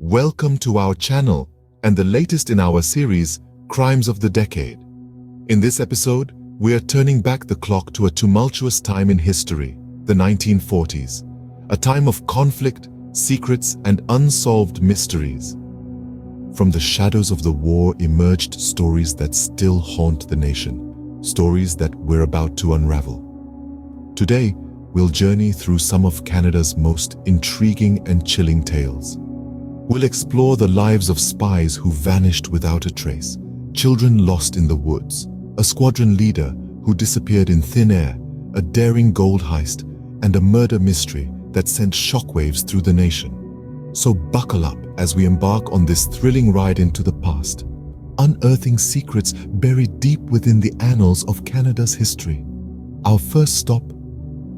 Welcome to our channel and the latest in our series, Crimes of the Decade. In this episode, we are turning back the clock to a tumultuous time in history, the 1940s, a time of conflict, secrets, and unsolved mysteries. From the shadows of the war emerged stories that still haunt the nation, stories that we're about to unravel. Today, we'll journey through some of Canada's most intriguing and chilling tales. We'll explore the lives of spies who vanished without a trace, children lost in the woods, a squadron leader who disappeared in thin air, a daring gold heist, and a murder mystery that sent shockwaves through the nation. So buckle up as we embark on this thrilling ride into the past, unearthing secrets buried deep within the annals of Canada's history. Our first stop,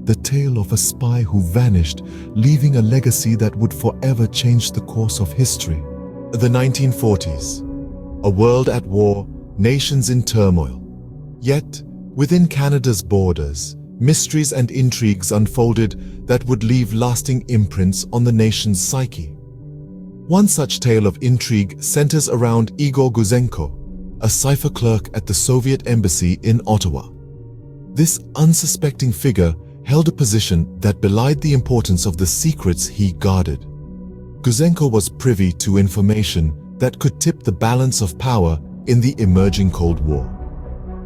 the tale of a spy who vanished, leaving a legacy that would forever change the course of history. The 1940s. A world at war, nations in turmoil. Yet, within Canada's borders, mysteries and intrigues unfolded that would leave lasting imprints on the nation's psyche. One such tale of intrigue centers around Igor Gouzenko, a cipher clerk at the Soviet embassy in Ottawa. This unsuspecting figure held a position that belied the importance of the secrets he guarded. Gouzenko was privy to information that could tip the balance of power in the emerging Cold War.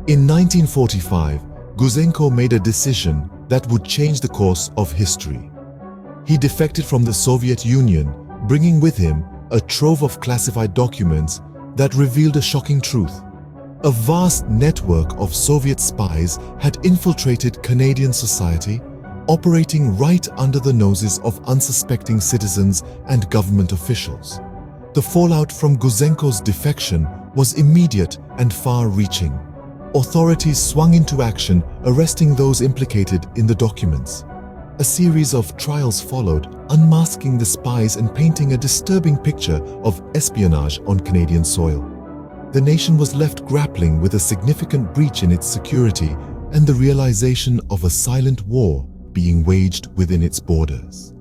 In 1945, Gouzenko made a decision that would change the course of history. He defected from the Soviet Union, bringing with him a trove of classified documents that revealed a shocking truth. A vast network of Soviet spies had infiltrated Canadian society, operating right under the noses of unsuspecting citizens and government officials. The fallout from Gouzenko's defection was immediate and far-reaching. Authorities swung into action, arresting those implicated in the documents. A series of trials followed, unmasking the spies and painting a disturbing picture of espionage on Canadian soil. The nation was left grappling with a significant breach in its security and the realization of a silent war being waged within its borders.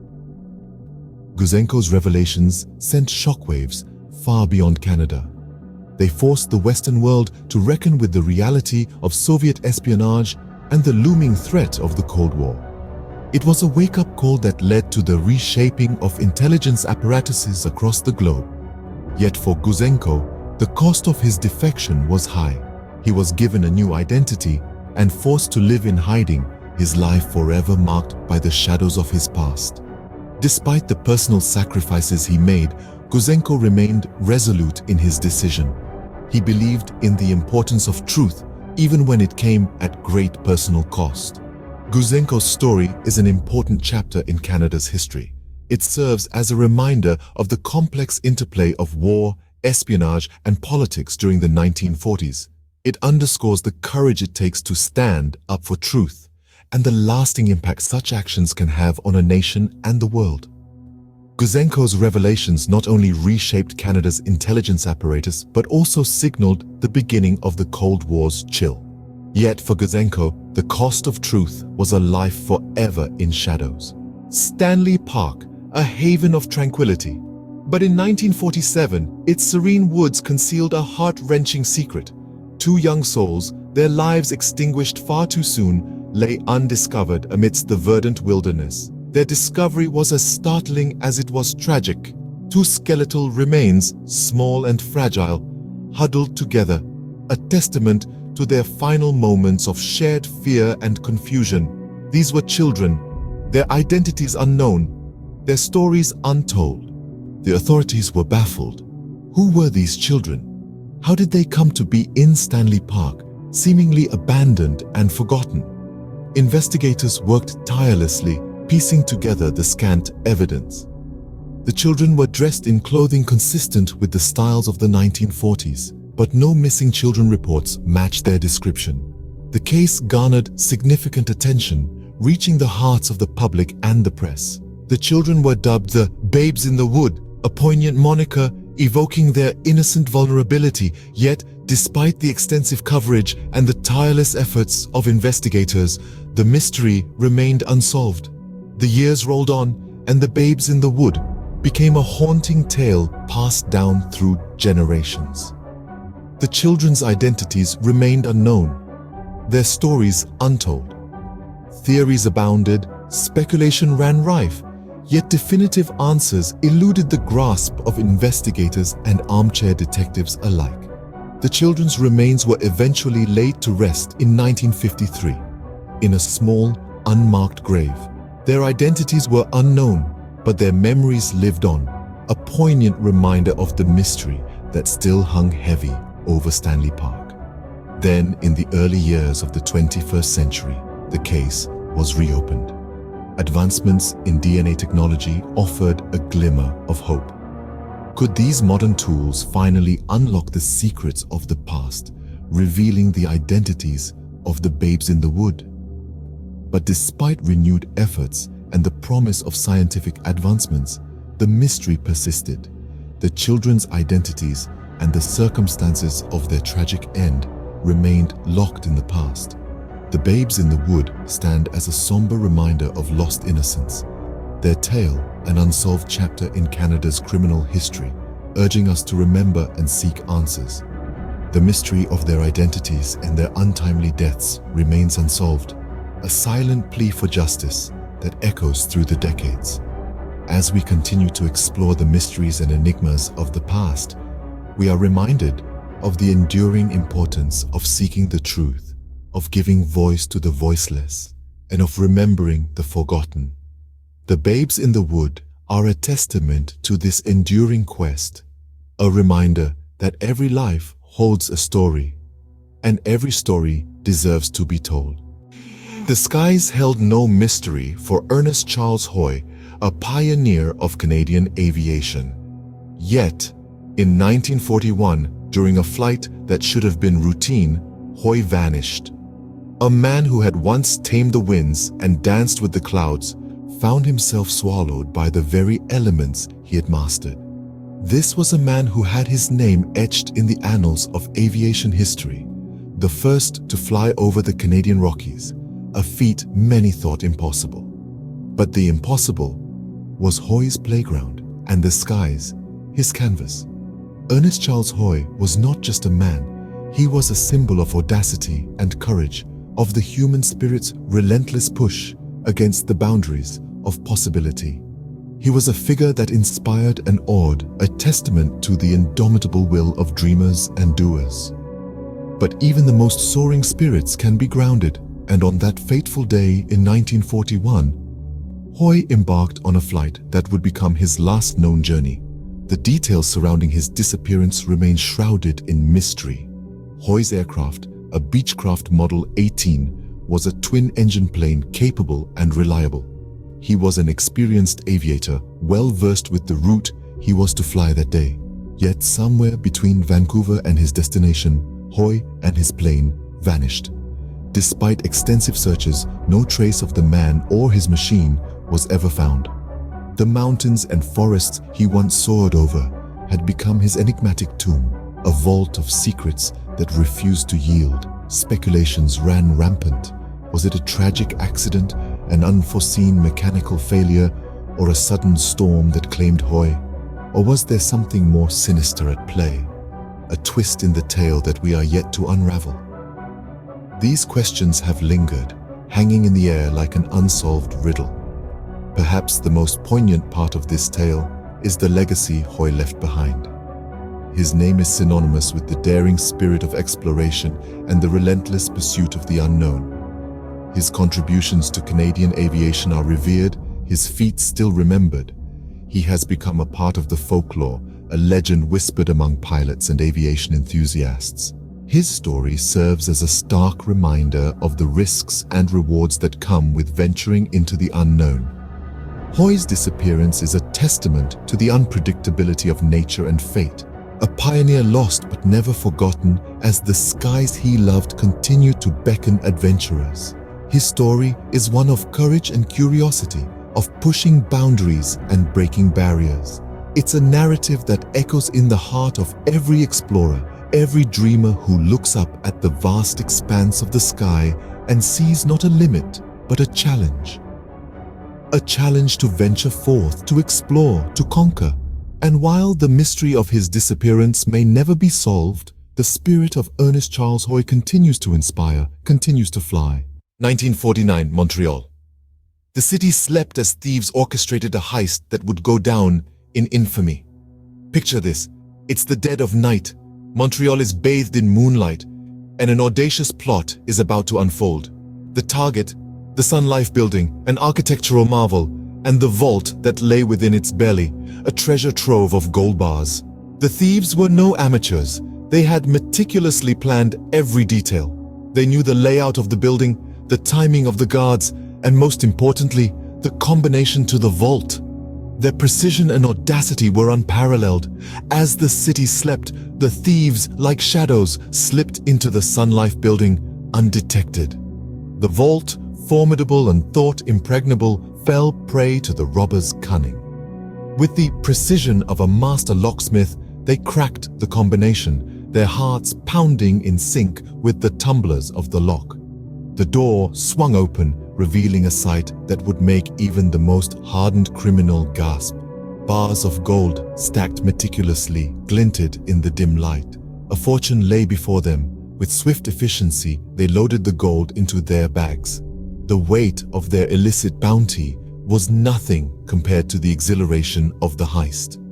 Gouzenko's revelations sent shockwaves far beyond Canada. They forced the Western world to reckon with the reality of Soviet espionage and the looming threat of the Cold War. It was a wake-up call that led to the reshaping of intelligence apparatuses across the globe. Yet for Gouzenko, the cost of his defection was high. He was given a new identity and forced to live in hiding, his life forever marked by the shadows of his past. Despite the personal sacrifices he made, Gouzenko remained resolute in his decision. He believed in the importance of truth, even when it came at great personal cost. Gouzenko's story is an important chapter in Canada's history. It serves as a reminder of the complex interplay of war, espionage, and politics during the 1940s. It underscores the courage it takes to stand up for truth and the lasting impact such actions can have on a nation and the world. Gouzenko's revelations not only reshaped Canada's intelligence apparatus but also signaled the beginning of the Cold War's chill. Yet for Gouzenko, the cost of truth was a life forever in shadows. Stanley Park, a haven of tranquility. But in 1947, its serene woods concealed a heart-wrenching secret. Two young souls, their lives extinguished far too soon, lay undiscovered amidst the verdant wilderness. Their discovery was as startling as it was tragic. Two skeletal remains, small and fragile, huddled together, a testament to their final moments of shared fear and confusion. These were children, their identities unknown, their stories untold. The authorities were baffled. Who were these children? How did they come to be in Stanley Park, seemingly abandoned and forgotten? Investigators worked tirelessly, piecing together the scant evidence. The children were dressed in clothing consistent with the styles of the 1940s, but no missing children reports matched their description. The case garnered significant attention, reaching the hearts of the public and the press. The children were dubbed the Babes in the Wood, a poignant moniker evoking their innocent vulnerability. Yet, despite the extensive coverage and the tireless efforts of investigators, the mystery remained unsolved. The years rolled on, and the Babes in the Wood became a haunting tale passed down through generations. The children's identities remained unknown, their stories untold. Theories abounded, speculation ran rife, yet definitive answers eluded the grasp of investigators and armchair detectives alike. The children's remains were eventually laid to rest in 1953, in a small, unmarked grave. Their identities were unknown, but their memories lived on, a poignant reminder of the mystery that still hung heavy over Stanley Park. Then, in the early years of the 21st century, the case was reopened. Advancements in DNA technology offered a glimmer of hope. Could these modern tools finally unlock the secrets of the past, revealing the identities of the babes in the wood? But despite renewed efforts and the promise of scientific advancements, the mystery persisted. The children's identities and the circumstances of their tragic end remained locked in the past. The babes in the wood stand as a somber reminder of lost innocence, their tale an unsolved chapter in Canada's criminal history, urging us to remember and seek answers. The mystery of their identities and their untimely deaths remains unsolved, a silent plea for justice that echoes through the decades. As we continue to explore the mysteries and enigmas of the past, we are reminded of the enduring importance of seeking the truth, of giving voice to the voiceless, and of remembering the forgotten. The babes in the wood are a testament to this enduring quest, a reminder that every life holds a story, and every story deserves to be told. The skies held no mystery for Ernest Charles Hoy, a pioneer of Canadian aviation. Yet, in 1941, during a flight that should have been routine, Hoy vanished. A man who had once tamed the winds and danced with the clouds found himself swallowed by the very elements he had mastered. This was a man who had his name etched in the annals of aviation history, the first to fly over the Canadian Rockies, a feat many thought impossible. But the impossible was Hoy's playground, and the skies his canvas. Ernest Charles Hoy was not just a man, he was a symbol of audacity and courage, of the human spirit's relentless push against the boundaries of possibility. He was a figure that inspired and awed, a testament to the indomitable will of dreamers and doers. But even the most soaring spirits can be grounded, and on that fateful day in 1941, Hoy embarked on a flight that would become his last known journey. The details surrounding his disappearance remain shrouded in mystery. Hoy's aircraft, a Beechcraft Model 18, was a twin-engine plane capable and reliable. He was an experienced aviator, well-versed with the route he was to fly that day. Yet somewhere between Vancouver and his destination, Hoy and his plane vanished. Despite extensive searches, no trace of the man or his machine was ever found. The mountains and forests he once soared over had become his enigmatic tomb, a vault of secrets that refused to yield. Speculations ran rampant. Was it a tragic accident, an unforeseen mechanical failure, or a sudden storm that claimed Hoy? Or was there something more sinister at play, a twist in the tale that we are yet to unravel? These questions have lingered, hanging in the air like an unsolved riddle. Perhaps the most poignant part of this tale is the legacy Hoy left behind. His name is synonymous with the daring spirit of exploration and the relentless pursuit of the unknown. His contributions to Canadian aviation are revered, his feats still remembered. He has become a part of the folklore, a legend whispered among pilots and aviation enthusiasts. His story serves as a stark reminder of the risks and rewards that come with venturing into the unknown. Hoy's disappearance is a testament to the unpredictability of nature and fate, a pioneer lost but never forgotten as the skies he loved continue to beckon adventurers. His story is one of courage and curiosity, of pushing boundaries and breaking barriers. It's a narrative that echoes in the heart of every explorer, every dreamer who looks up at the vast expanse of the sky and sees not a limit, but a challenge. a challenge to venture forth, to explore, to conquer. And while the mystery of his disappearance may never be solved, the spirit of Ernest Charles Hoy continues to inspire, continues to fly. 1949, Montreal. The city slept as thieves orchestrated a heist that would go down in infamy. Picture this. It's the dead of night. Montreal is bathed in moonlight, and an audacious plot is about to unfold. The target, the Sun Life building, an architectural marvel, and the vault that lay within its belly, a treasure trove of gold bars. The thieves were no amateurs. They had meticulously planned every detail. They knew the layout of the building, the timing of the guards, and most importantly, the combination to the vault. Their precision and audacity were unparalleled. As the city slept, the thieves, like shadows, slipped into the Sun Life building undetected. The vault, formidable and thought impregnable, fell prey to the robbers' cunning. With the precision of a master locksmith, they cracked the combination, their hearts pounding in sync with the tumblers of the lock. The door swung open, revealing a sight that would make even the most hardened criminal gasp. Bars of gold, stacked meticulously, glinted in the dim light. A fortune lay before them. With swift efficiency, they loaded the gold into their bags. The weight of their illicit bounty was nothing compared to the exhilaration of the heist.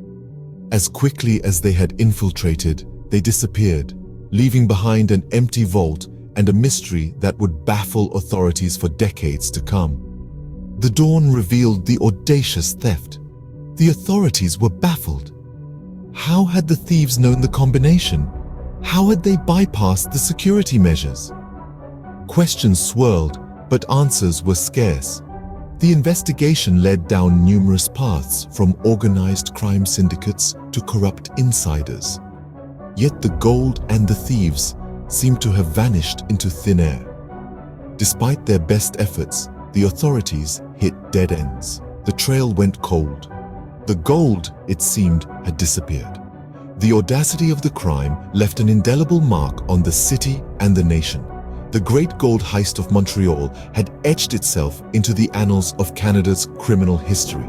As quickly as they had infiltrated, they disappeared, leaving behind an empty vault and a mystery that would baffle authorities for decades to come. The dawn revealed the audacious theft. The authorities were baffled. How had the thieves known the combination? How had they bypassed the security measures? Questions swirled, but answers were scarce. The investigation led down numerous paths, from organized crime syndicates to corrupt insiders. Yet the gold and the thieves seemed to have vanished into thin air. Despite their best efforts, the authorities hit dead ends. The trail went cold. The gold, it seemed, had disappeared. The audacity of the crime left an indelible mark on the city and the nation. The great gold heist of Montreal had etched itself into the annals of Canada's criminal history.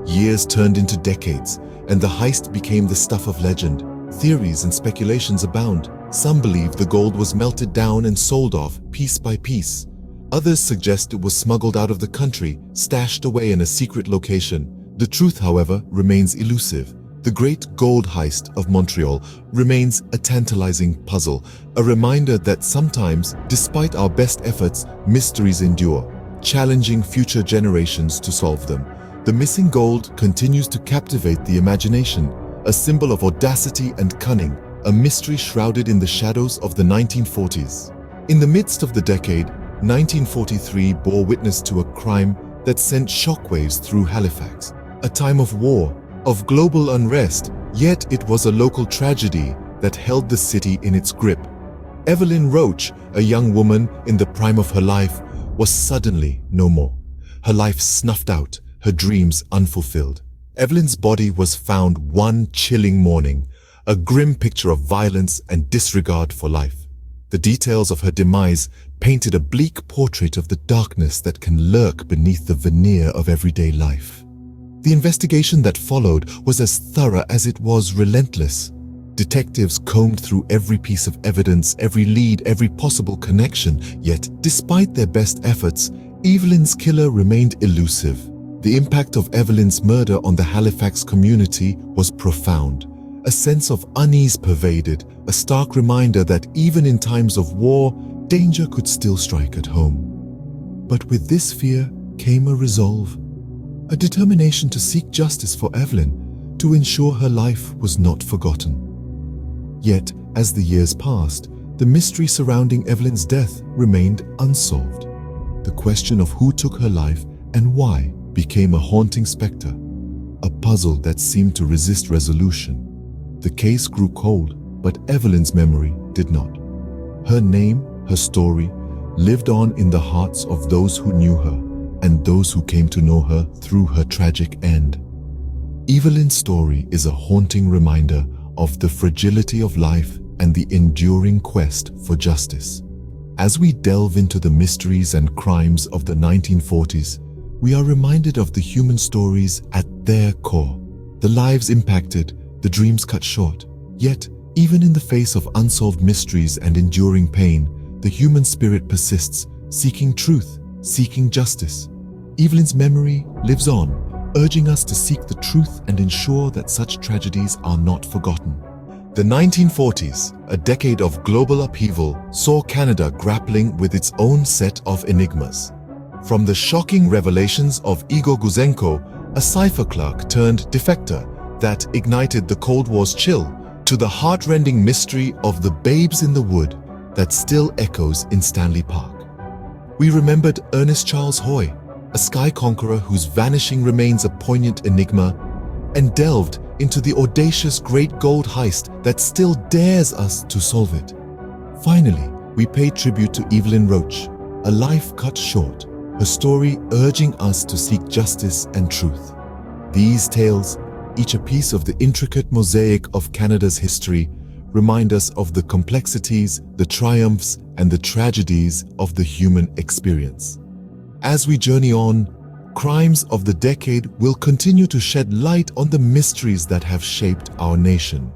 Years turned into decades, and the heist became the stuff of legend. Theories and speculations abound. Some believe the gold was melted down and sold off piece by piece. Others suggest it was smuggled out of the country, stashed away in a secret location. The truth, however, remains elusive. The great gold heist of Montreal remains a tantalizing puzzle, a reminder that sometimes, despite our best efforts, mysteries endure, challenging future generations to solve them. The missing gold continues to captivate the imagination, a symbol of audacity and cunning, a mystery shrouded in the shadows of the 1940s. In the midst of the decade, 1943 bore witness to a crime that sent shockwaves through Halifax, a time of war, of global unrest, yet it was a local tragedy that held the city in its grip. Evelyn Roach, a young woman in the prime of her life, was suddenly no more. Her life snuffed out, her dreams unfulfilled. Evelyn's body was found one chilling morning, a grim picture of violence and disregard for life. The details of her demise painted a bleak portrait of the darkness that can lurk beneath the veneer of everyday life. The investigation that followed was as thorough as it was relentless. Detectives combed through every piece of evidence, every lead, every possible connection, yet, despite their best efforts, Evelyn's killer remained elusive. The impact of Evelyn's murder on the Halifax community was profound. A sense of unease pervaded, a stark reminder that even in times of war, danger could still strike at home. But with this fear came a resolve, a determination to seek justice for Evelyn, to ensure her life was not forgotten. Yet, as the years passed, the mystery surrounding Evelyn's death remained unsolved. The question of who took her life and why became a haunting specter, a puzzle that seemed to resist resolution. The case grew cold, but Evelyn's memory did not. Her name, her story, lived on in the hearts of those who knew her and those who came to know her through her tragic end. Evelyn's story is a haunting reminder of the fragility of life and the enduring quest for justice. As we delve into the mysteries and crimes of the 1940s, we are reminded of the human stories at their core. The lives impacted, the dreams cut short. Yet, even in the face of unsolved mysteries and enduring pain, the human spirit persists, seeking truth, seeking justice. Evelyn's memory lives on, urging us to seek the truth and ensure that such tragedies are not forgotten. The 1940s, a decade of global upheaval, saw Canada grappling with its own set of enigmas. From the shocking revelations of Igor Gouzenko, a cipher clerk turned defector that ignited the Cold War's chill, to the heart-rending mystery of the babes in the wood that still echoes in Stanley Park. We remembered Ernest Charles Hoy, a sky conqueror whose vanishing remains a poignant enigma, and delved into the audacious great gold heist that still dares us to solve it. Finally, we paid tribute to Evelyn Roach, a life cut short, her story urging us to seek justice and truth. These tales, each a piece of the intricate mosaic of Canada's history, remind us of the complexities, the triumphs, and the tragedies of the human experience. As we journey on, Crimes of the Decade will continue to shed light on the mysteries that have shaped our nation.